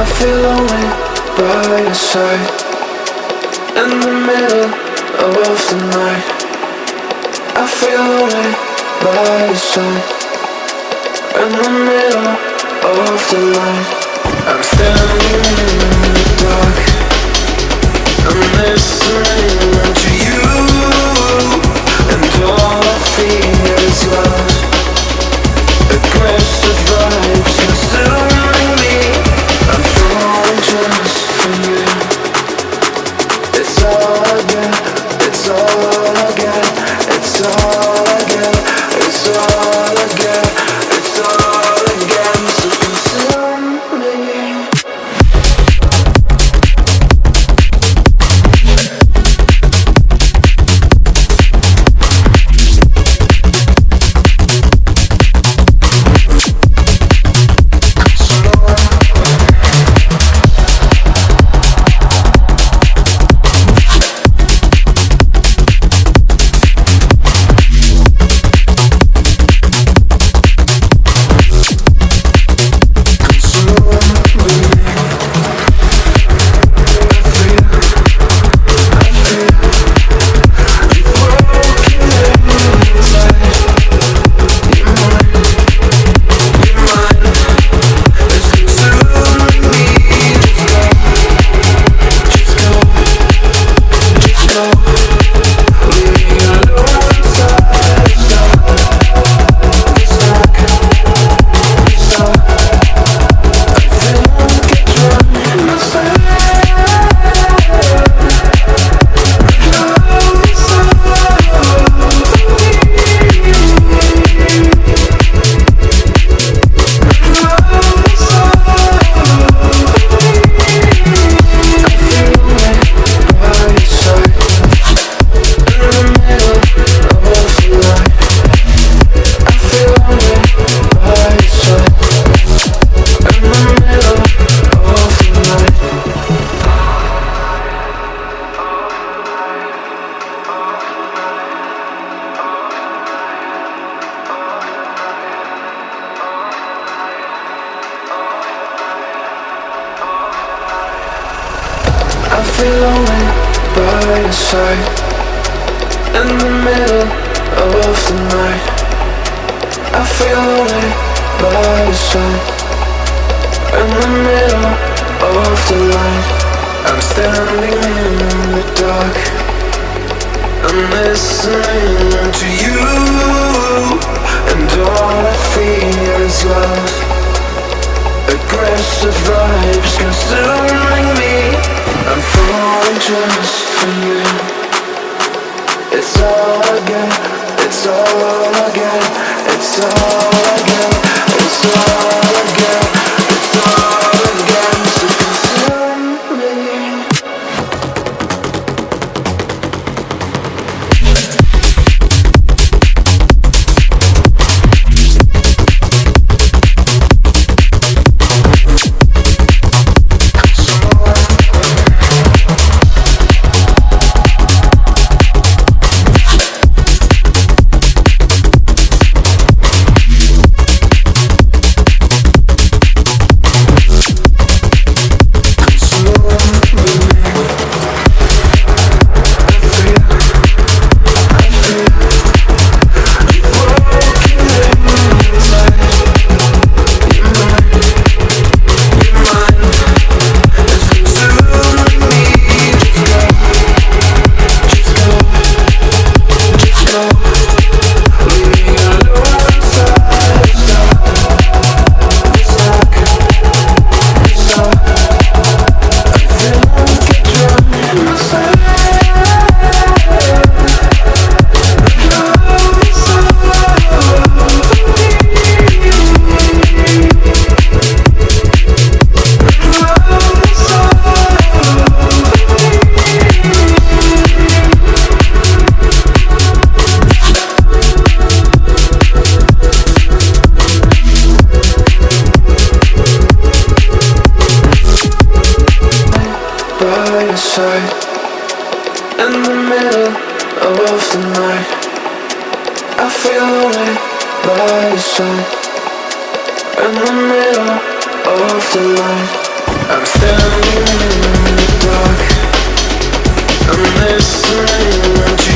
I feel lonely by your side. In the middle of the night, I feel lonely by your side. In the middle of the light, I'm standing in the dark. I'm listening to you, and all I feel is love. Aggressive vibes consuming me. I'm falling just for you. It's all I get, it's all I get, it's all I get, it's all I get, it's all I get. So consume me. I feel lonely by your side. In the middle of the night, I feel lonely by your side. In the middle of the light, I'm standing in the dark. I'm listening to you, and all I feel is love. Aggressive vibes consuming me. I'm falling just for you. It's all I get, it's all I get, it's all I get, it's all I get, it's all I get. So consume me. Side. In the middle of the night, I feel lonely by your side. In the middle of the light, I'm standing in the dark. I'm listening to